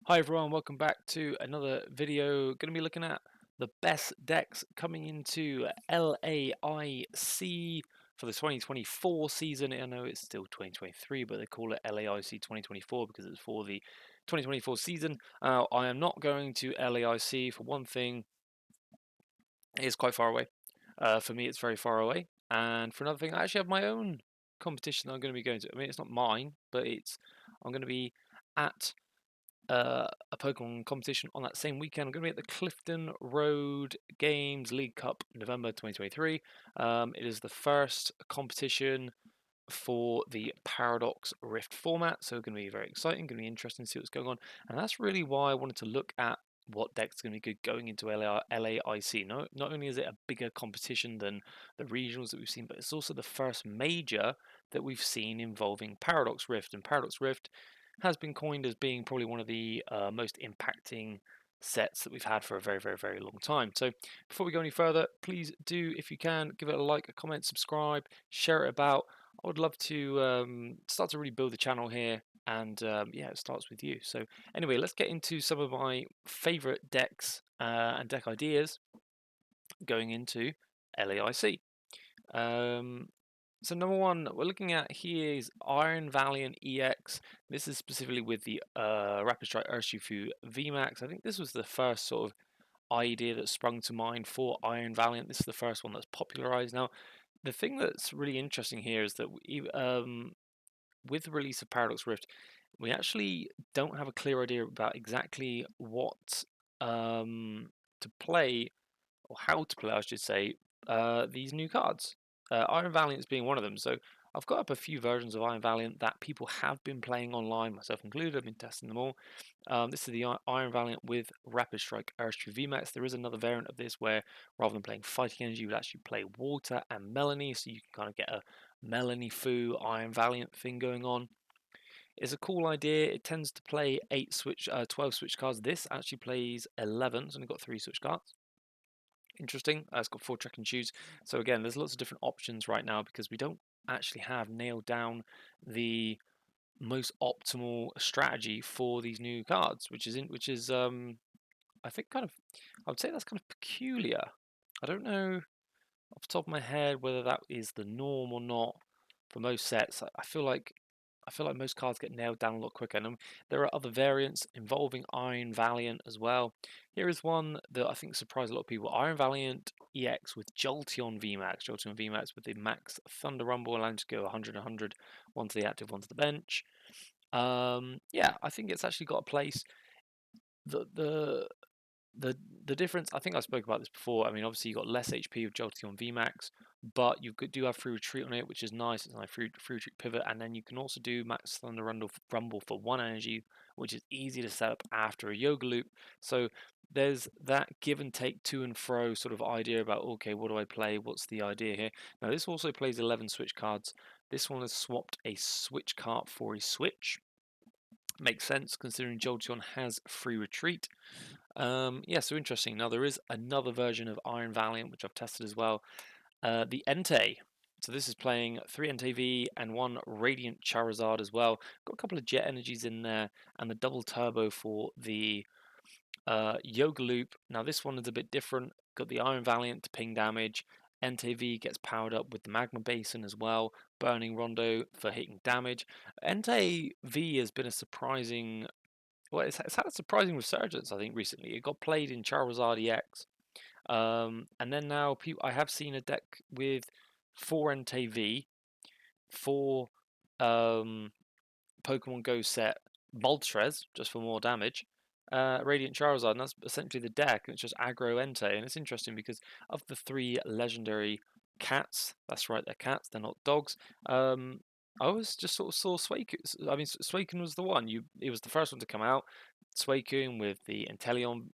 Hi everyone, welcome back to another video. Going to be looking at the best decks coming into LAIC for the 2024 season. I know it's still 2023, but they call it LAIC 2024 because it's for the 2024 season. I am not going to LAIC for one thing. It is quite far away. For me, it's very far away. And for another thing, I actually have my own competition that I'm going to be going to. I mean, it's not mine, but I'm going to be at a Pokemon competition on that same weekend. I'm going to be at the Clifton Road Games League Cup November 2023. It is the first competition for the Paradox Rift format, so it's going to be very exciting, going to be interesting to see what's going on. And that's really why I wanted to look at what deck's going to be good going into LAIC. Not only is it a bigger competition than the regionals that we've seen, but it's also the first major that we've seen involving Paradox Rift. And Paradox Rift has been coined as being probably one of the most impacting sets that we've had for a very, very, very long time. So before we go any further, please do, if you can, give it a like, a comment, subscribe, share it about. I would love to start to really build the channel here, and yeah, it starts with you. So anyway, let's get into some of my favorite decks and deck ideas going into LAIC. Um, so number one we're looking at here is Iron Valiant EX. This is specifically with the Rapid Strike Urshifu VMAX. I think this was the first sort of idea that sprung to mind for Iron Valiant. This is the first one that's popularized. Now, the thing that's really interesting here is that with the release of Paradox Rift, we actually don't have a clear idea about exactly what to play, or how to play, I should say, these new cards. Iron Valiant's being one of them. So I've got up a few versions of Iron Valiant that people have been playing online, myself included. I've been testing them all. This is the Iron Valiant with Rapid Strike Urshifu VMAX. There is another variant of this where rather than playing Fighting Energy, you would actually play Water and Melanie, so you can kind of get a Melanie Fu Iron Valiant thing going on. It's a cool idea. It tends to play 12 switch cards. This actually plays 11. It's only got 3 switch cards. Interesting. It's got 4 track and choose. So again, there's lots of different options right now because we don't actually have nailed down the most optimal strategy for these new cards, which is I think kind of, I would say that's kind of peculiar. I don't know off the top of my head whether that is the norm or not for most sets. I feel like most cards get nailed down a lot quicker. And there are other variants involving Iron Valiant as well. Here is one that I think surprised a lot of people: Iron Valiant EX with Jolteon VMAX. Jolteon VMAX with the max Thunder Rumble, allowing to go 100 100, one to the active, one to the bench. Yeah, I think it's actually got a place. The the difference, I think I spoke about this before. I mean, obviously you got less HP with Jolteon VMAX, but you do have free retreat on it, which is nice. It's a nice free retreat pivot, and then you can also do Max Thunder Rumble for 1 energy, which is easy to set up after a Yoga Loop. So there's that give and take to and fro sort of idea about, okay, what do I play? What's the idea here? Now this also plays 11 switch cards. This one has swapped a switch card for a switch. Makes sense considering Jolteon has free retreat. Yeah, so interesting. Now there is another version of Iron Valiant which I've tested as well. The Entei. So this is playing 3 Entei V and 1 Radiant Charizard as well. Got a couple of Jet Energies in there and the double turbo for the Yoga Loop. Now this one is a bit different. Got the Iron Valiant to ping damage. Entei V gets powered up with the Magma Basin as well. Burning Rondo for hitting damage. Entei V has been a surprising, well, it's had a surprising resurgence, I think, recently. It got played in Charizard EX. And then now I have seen a deck with 4 Entei V, 4 Pokemon Go set Moltres, just for more damage, Radiant Charizard, and that's essentially the deck, and it's just aggro Entei. And it's interesting because of the 3 legendary cats, that's right, they're cats, they're not dogs. I always just sort of saw Suicune. I mean, Suicune was the one. It was the first one to come out. Suicune with the Inteleon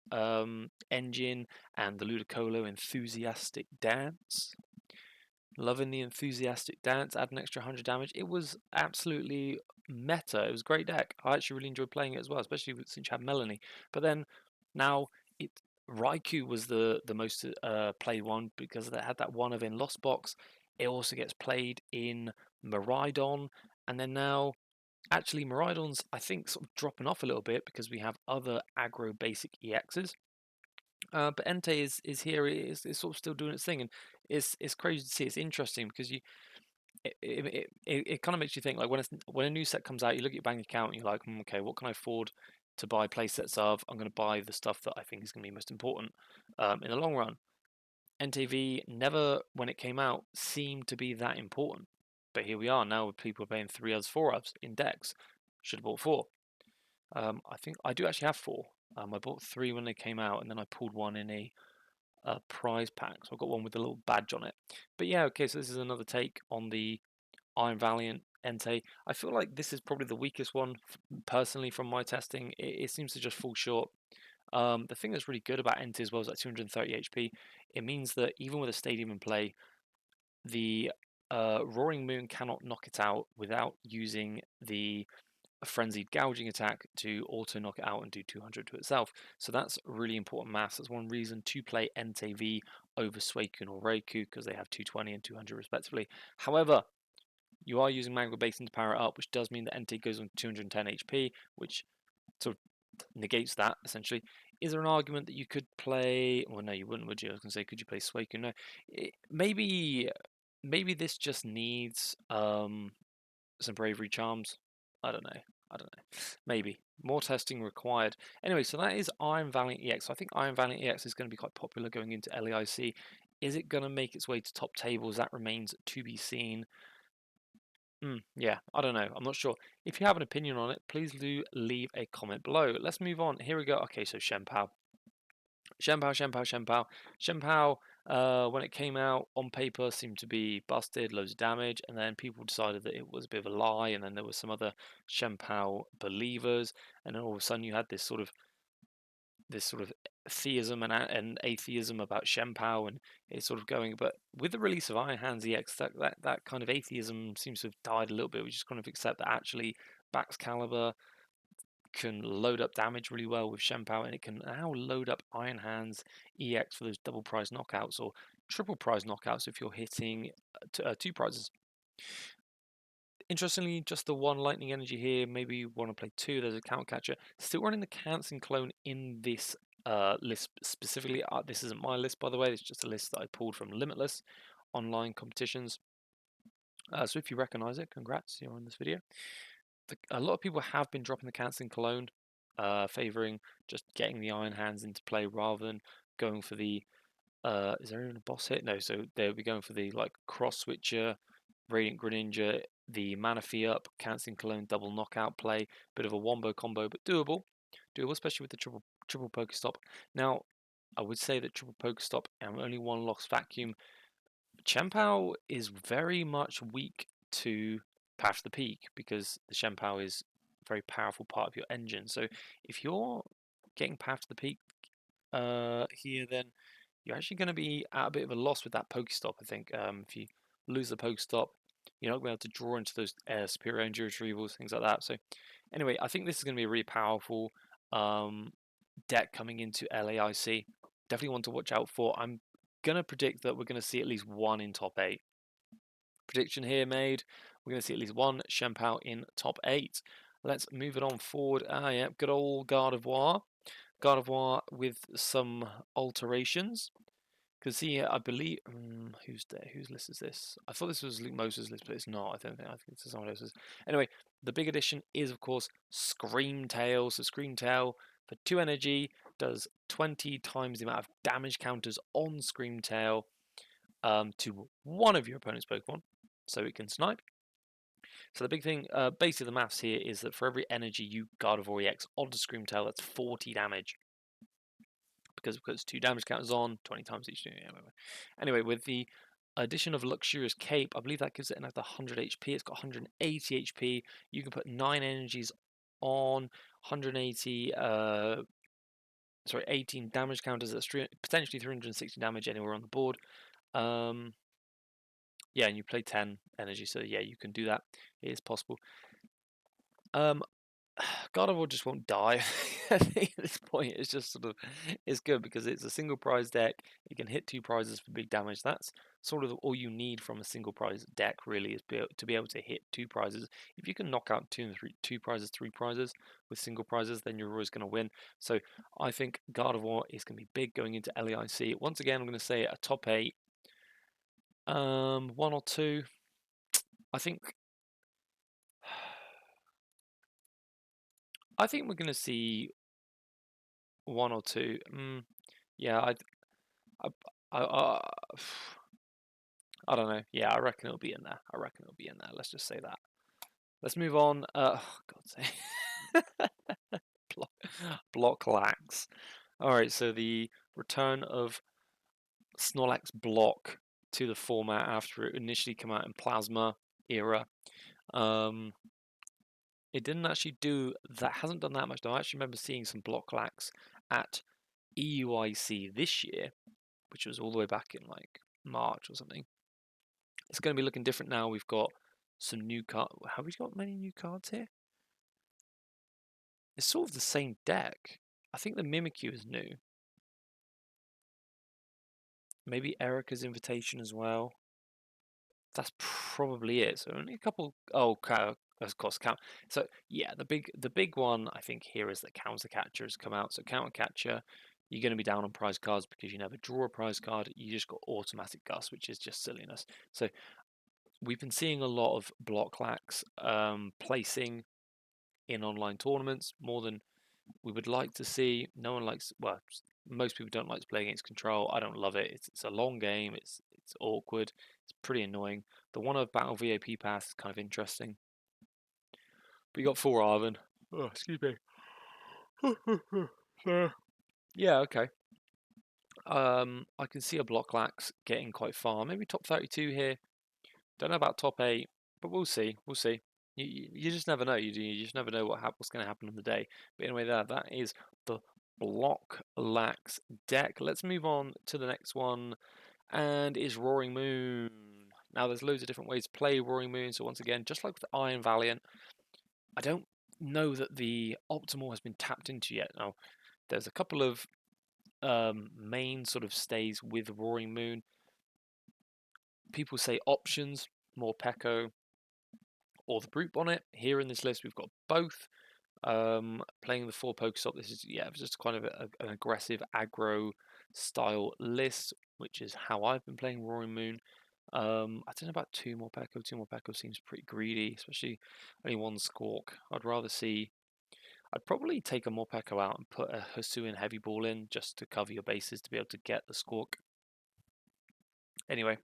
engine and the Ludicolo enthusiastic dance. Loving the enthusiastic dance, add an extra 100 damage. It was absolutely meta. It was a great deck. I actually really enjoyed playing it as well, especially since you had Melanie. But then now it Raikou was the most played one because they had that one of in Lost Box. It also gets played in Miraidon, and then now Actually, Miraidon's, I think, sort of dropping off a little bit because we have other aggro basic EXs. But Entei is here, is sort of still doing its thing, and it's crazy to see. It's interesting because it kind of makes you think, like, when a new set comes out, you look at your bank account and you're like, okay, what can I afford to buy play sets of? I'm going to buy the stuff that I think is going to be most important in the long run. NTV never, when it came out, seemed to be that important. But here we are now with people playing 3 ups, 4 ups in decks. Should have bought 4. I think I do actually have 4. I bought 3 when they came out, and then I pulled one in a prize pack. So I got one with a little badge on it. But yeah, okay, so this is another take on the Iron Valiant Entei. I feel like this is probably the weakest one, personally, from my testing. It seems to just fall short. The thing that's really good about Entei as well is that 230 HP. It means that even with a stadium in play, the Roaring Moon cannot knock it out without using the frenzied gouging attack to auto knock it out and do 200 to itself. So that's really important maths. That's one reason to play Entei V over Suicune or Reiku, because they have 220 and 200 respectively. However, you are using Mango Basin to power it up, which does mean that Entei goes on 210 HP, which sort of negates that, essentially. Is there an argument that you could play... Well, no, you wouldn't, would you? I was going to say, could you play Suicune? No. Maybe this just needs some Bravery Charms. I don't know. Maybe. More testing required. Anyway, so that is Iron Valiant EX. So I think Iron Valiant EX is going to be quite popular going into LAIC. Is it going to make its way to top tables? That remains to be seen. Yeah, I don't know. I'm not sure. If you have an opinion on it, please do leave a comment below. Let's move on. Here we go. Okay, so Shenpao. Shenpao, when it came out on paper, seemed to be busted, loads of damage, and then people decided that it was a bit of a lie, and then there were some other Shenpao believers, and then all of a sudden you had this sort of theism and atheism about Shenpao, and it's sort of going. But with the release of Iron Hands EX, that kind of atheism seems to have died a little bit. We just kind of accept that actually Baxcalibur can load up damage really well with Shenpao, and it can now load up Iron Hands EX for those double prize knockouts or triple prize knockouts if you're hitting 2 prizes. Interestingly, just the 1 lightning energy here. Maybe you want to play 2. There's a count catcher. Still running the Canson clone in this list specifically. This isn't my list, by the way. It's just a list that I pulled from Limitless online competitions. So if you recognize it, congrats, you're on this video. A lot of people have been dropping the Canson clone, favoring just getting the Iron Hands into play rather than going for the is there even a boss hit? No, so they'll be going for the like cross switcher, Radiant Greninja, the Manaphy up, Canson clone double knockout play, bit of a wombo combo, but doable, especially with the triple Pokestop. Now, I would say that triple Pokestop and only 1 lost vacuum. Shenpao is very much weak to Path to the Peak because the Shenpao is a very powerful part of your engine. So if you're getting Path to the Peak here, then you're actually going to be at a bit of a loss with that Pokestop, I think. If you lose the Pokestop, you're not going to be able to draw into those Superior Energy Retrievals, things like that. So anyway, I think this is going to be a really powerful deck coming into LAIC. Definitely one to watch out for. I'm going to predict that we're going to see at least 1 in top 8. Prediction here made. We're going to see at least 1 Shenpao in top 8. Let's move it on forward. Yeah, good old Gardevoir. Gardevoir with some alterations. Because see, I believe who's there? Whose list is this? I thought this was Luke Moses' list, but it's not. I think it's someone else's. Anyway, the big addition is of course Screamtail. So Screamtail for 2 energy does 20 times the amount of damage counters on Screamtail to one of your opponent's Pokemon, so it can snipe. So the big thing, basically the maths here is that for every energy you Gardevoir EX onto Screamtail, that's 40 damage. Because it puts 2 damage counters on, 20 times each. Anyway, with the addition of Luxurious Cape, I believe that gives it another 100 HP. It's got 180 HP. You can put 9 energies on, 180, 18 damage counters. That's potentially 360 damage anywhere on the board. Yeah, and you play 10 energy, so yeah, you can do that. It is possible. Gardevoir just won't die. I think at this point it's just sort of it's good because it's a single prize deck. You can hit 2 prizes for big damage. That's sort of all you need from a single prize deck, really, is to be able to hit 2 prizes. If you can knock out 2 prizes, 3 prizes with single prizes, then you're always going to win. So I think Gardevoir is going to be big going into LEIC. Once again, I'm going to say a top 8, one or two. I think we're going to see one or two. Yeah, I, I don't know. Yeah, I reckon it'll be in there. Let's just say that. Let's move on. God's sake. block, block lax. All right, so the return of Snorlax block to the format after it initially came out in Plasma era. It didn't actually do that. Hasn't done that much. Though I actually remember seeing some block lax at EUIC this year, which was all the way back in like March or something. It's going to be looking different now. We've got some new cards. Have we got many new cards here? It's sort of the same deck. I think the Mimikyu is new. Maybe Erica's Invitation as well. That's probably it. So only a couple. Oh, of course, count. So yeah, the big one I think here is that Counter Catcher has come out. So Counter Catcher, you're going to be down on prize cards because you never draw a prize card. You just got automatic Gust, which is just silliness. So we've been seeing a lot of block lax placing in online tournaments more than we would like to see. No one likes, well, most people don't like to play against control. I don't love it. It's a long game. It's awkward. It's pretty annoying. The one of Battle VAP Pass is kind of interesting. But you got 4 Arven. Oh, excuse me. Yeah, okay. I can see a block lax getting quite far. Maybe top 32 here. Don't know about top 8, but we'll see. We'll see. You just never know. You just never know what's going to happen on the day. But anyway, that is the block lax deck. Let's move on to the next one, and is Roaring Moon. Now, there's loads of different ways to play Roaring Moon. So once again, just like with Iron Valiant, I don't know that the optimal has been tapped into yet. Now, there's a couple of main sort of stays with Roaring Moon. People say options, more Peko or the Brute Bonnet. Here in this list, we've got both. Playing the 4 Pokestop, this is, yeah, just kind of an aggressive aggro style list, which is how I've been playing Roaring Moon. I don't know about 2 more Peko. 2 more Peko seems pretty greedy, especially only 1 Squawk. I'd probably take a Morpeko out and put a Hisuian Heavy Ball in just to cover your bases to be able to get the Squawk. Anyway,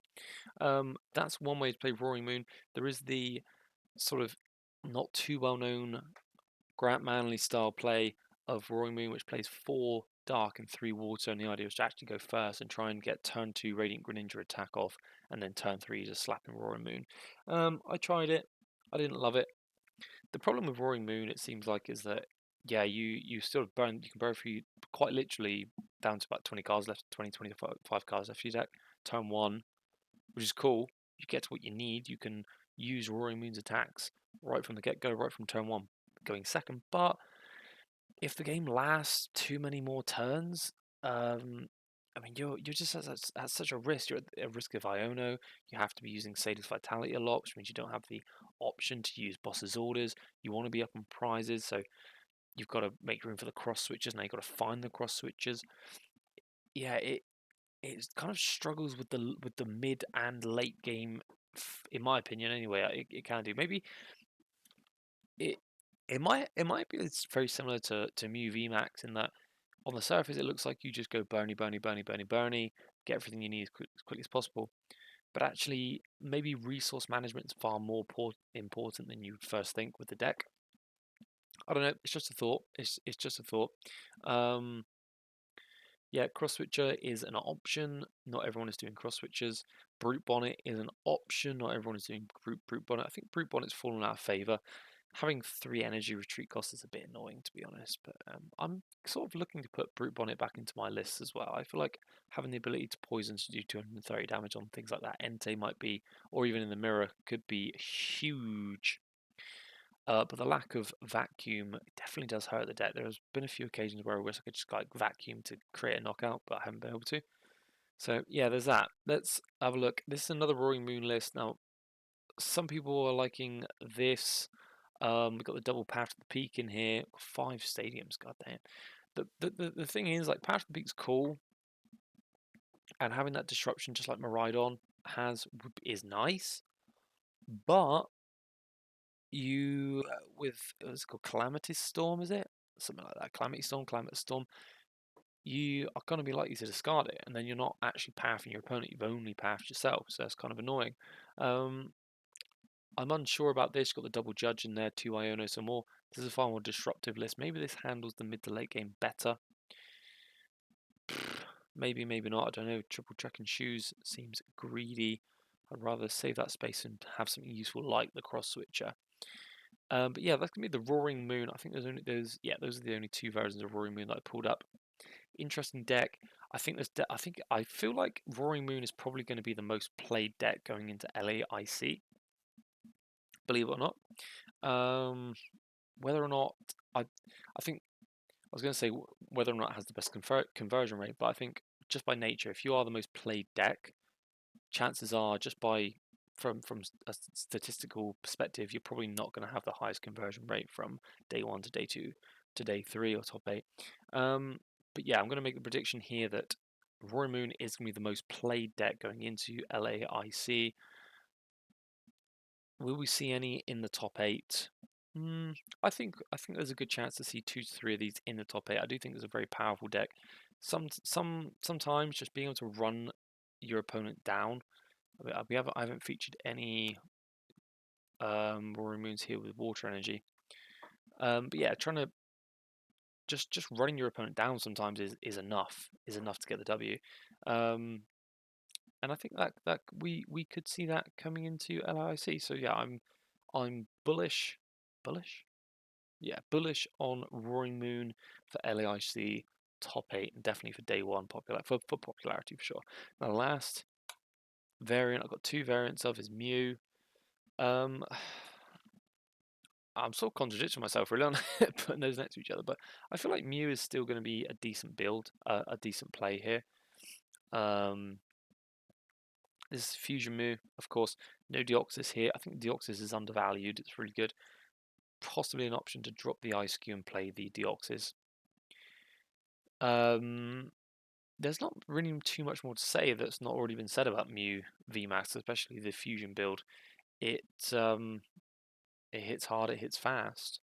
that's one way to play Roaring Moon. There is the sort of not too well known Grant Manley style play of Roaring Moon, which plays 4 Dark and 3 Water, and the idea is to actually go first and try and get turn 2 Radiant Greninja attack off, and then turn 3 just slapping Roaring Moon. I tried it. I didn't love it. The problem with Roaring Moon, it seems like, is that yeah, you still burn. You can burn through quite literally down to about 20 cards left, 25 cards left for your deck. Turn 1, which is cool. You get to what you need. You can use Roaring Moon's attacks right from the get-go, right from turn 1, going second. But if the game lasts too many more turns, I mean, you're just at such a risk. You're at risk of Iono. You have to be using Sadie's Vitality a lot, which means you don't have the option to use Boss's Orders. You want to be up on prizes, so you've got to make room for the cross switches. Now you've got to find the cross switches. Yeah, it kind of struggles with the mid and late game, in my opinion. Anyway, it can do. Maybe it it might be it's very similar to Mew VMAX in that on the surface it looks like you just go Bernie, Bernie, Bernie, Bernie, Bernie, get everything you need as quickly as possible. But actually, maybe resource management is far more important than you would first think with the deck. I don't know. It's just a thought. It's just a thought. Um, yeah, cross switcher is an option. Not everyone is doing cross switchers. Brute bonnet is an option. Not everyone is doing brute bonnet. I think brute bonnet's fallen out of favor. Having 3 energy retreat costs is a bit annoying, to be honest. But I'm sort of looking to put brute bonnet back into my list as well. I feel like having the ability to poison to do 230 damage on things like that, Entei might be, or even in the mirror, could be huge. But the lack of vacuum definitely does hurt the deck. There's been a few occasions where I wish I could just like vacuum to create a knockout, but I haven't been able to. So yeah, there's that. Let's have a look. This is another Roaring Moon list. Now, some people are liking this. We've got the double Path to the Peak in here. 5 stadiums, god damn. The thing is, like, Path to the Peak's cool, and having that disruption just like Maridon is nice, but you with what's it called, Calamitous Storm, is it? Something like that. Calamity Storm, Calamitous Storm. You are going to be likely to discard it, and then you're not actually pathing your opponent. You've only pathed yourself, so that's kind of annoying. I'm unsure about this. Got the double Judge in there, 2 Iono, some more. This is a far more disruptive list. Maybe this handles the mid to late game better. Maybe, maybe not. I don't know. Triple Trek and Shoes seems greedy. I'd rather save that space and have something useful like the Cross Switcher. But yeah, that's gonna be the Roaring Moon. I think those are the only 2 versions of Roaring Moon that I pulled up. Interesting deck. I think I feel like Roaring Moon is probably going to be the most played deck going into LAIC. Believe it or not. Whether or not I think I was going to say whether or not it has the best conversion rate, but I think just by nature, if you are the most played deck, chances are just from a statistical perspective, you're probably not going to have the highest conversion rate from day 1 to day 2 to day 3 or top 8. But yeah, I'm going to make the prediction here that Roaring Moon is going to be the most played deck going into LAIC. Will we see any in the top 8? I think there's a good chance to see 2 to 3 of these in the top 8. I do think there's a very powerful deck. Sometimes just being able to run your opponent down. I haven't featured any Roaring Moons here with water energy. But yeah, trying to just running your opponent down sometimes is enough to get the W. And I think that we could see that coming into LIC. So yeah, I'm bullish. Bullish? Yeah, bullish on Roaring Moon for LAIC top 8 and definitely for day 1 for popularity for sure. Now, the last variant I've got 2 variants of is Mew. I'm sort of contradicting myself really on putting those next to each other, but I feel like Mew is still going to be a decent build, a decent play here. This is Fusion Mew, of course. No Deoxys here. I think Deoxys is undervalued. It's really good. Possibly an option to drop the Ice Cube and play the Deoxys. There's not really too much more to say that's not already been said about Mew VMAX, especially the Fusion build. It hits hard, it hits fast.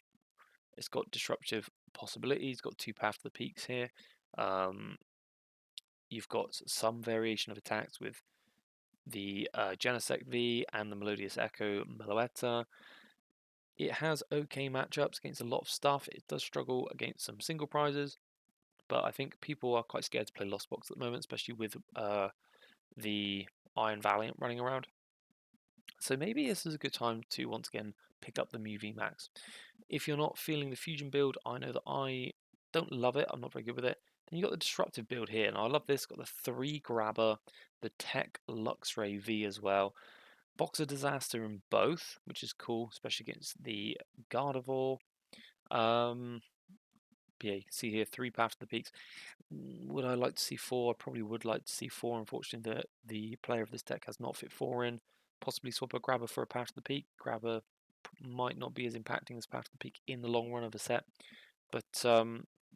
It's got disruptive possibilities. It's got 2 Path to the Peaks here. You've got some variation of attacks with the Genesect V and the Melodious Echo Meloetta. It has okay matchups against a lot of stuff. It does struggle against some single prizes, but I think people are quite scared to play Lost Box at the moment, especially with the Iron Valiant running around. So maybe this is a good time to once again pick up the Mew VMAX. If you're not feeling the Fusion build, I know that I don't love it. I'm not very good with it. Then you got the Disruptive build here, and I love this. Got the 3 Grabber, the Tech Luxray V as well. Boxer Disaster in both, which is cool, especially against the Gardevoir. Yeah, you can see here 3 Path to the Peaks. Would I like to see 4? I probably would like to see 4. Unfortunately, the player of this deck has not fit 4 in. Possibly swap a Grabber for a Path to the Peak. Grabber might not be as impacting as Path to the Peak in the long run of a set. But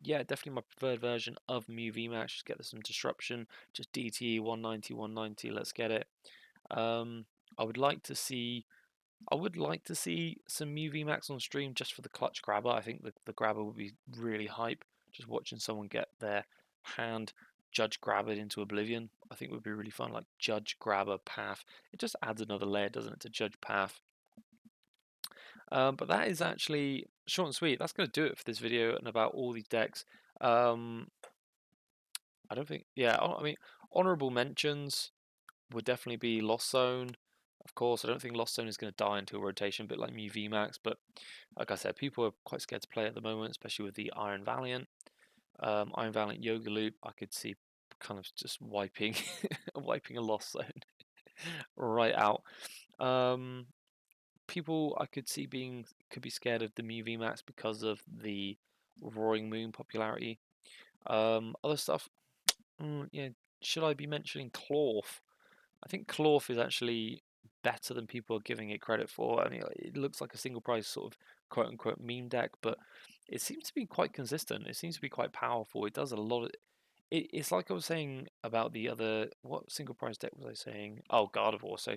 yeah, definitely my preferred version of Mew VMAX. Just get some disruption. Just DTE 190, 190. Let's get it. I would like to see some Mew VMAX on stream just for the clutch grabber. I think the grabber would be really hype. Just watching someone get their hand judge grabbered into oblivion, I think would be really fun. Like judge grabber path. It just adds another layer, doesn't it, to judge path. But that is actually short and sweet. That's going to do it for this video and about all these decks. I don't think, yeah, I mean, honorable mentions would definitely be Lost Zone. Of course, I don't think Lost Zone is going to die until rotation, a bit like Mew VMAX. But like I said, people are quite scared to play at the moment, especially with the Iron Valiant. Iron Valiant Yoga Loop, I could see kind of just wiping wiping a Lost Zone right out. people I could see could be scared of the Mew VMAX because of the Roaring Moon popularity. Other stuff, yeah. Should I be mentioning Clorf? I think Clorf is actually better than people are giving it credit for. I mean, it looks like a single price sort of quote unquote meme deck, but it seems to be quite consistent. It seems to be quite powerful. It does a lot of. It's like I was saying about the other. What single price deck was I saying? Oh, Gardevoir. So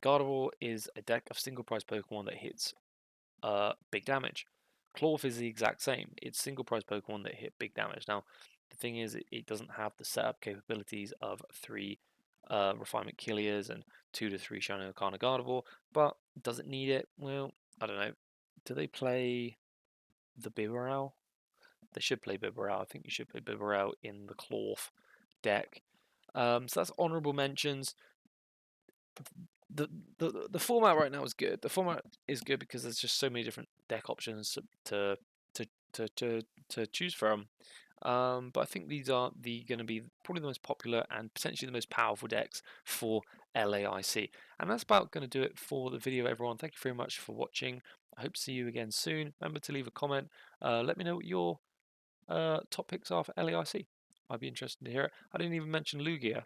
Gardevoir is a deck of single price Pokemon that hits big damage. Clorf is the exact same. It's single price Pokemon that hit big damage. Now, the thing is, it doesn't have the setup capabilities of 3 Refinement Killias and 2 to 3 Shiny Arcana Gardevoir, but does it need it? Well, I don't know. Do they play the Bibarel? They should play Bibarel. I think you should play Bibarel in the Clorf deck. So that's honorable mentions. The, the format right now is good. The format is good because there's just so many different deck options to to to, to choose from. But I think these are going to be probably the most popular and potentially the most powerful decks for LAIC. And that's about going to do it for the video, everyone. Thank you very much for watching. I hope to see you again soon. Remember to leave a comment. Let me know what your top picks are for LAIC. I'd be interested to hear it. I didn't even mention Lugia.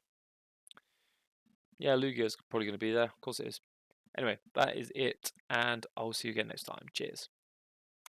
Yeah, Lugia's probably going to be there. Of course it is. Anyway, that is it, and I'll see you again next time. Cheers.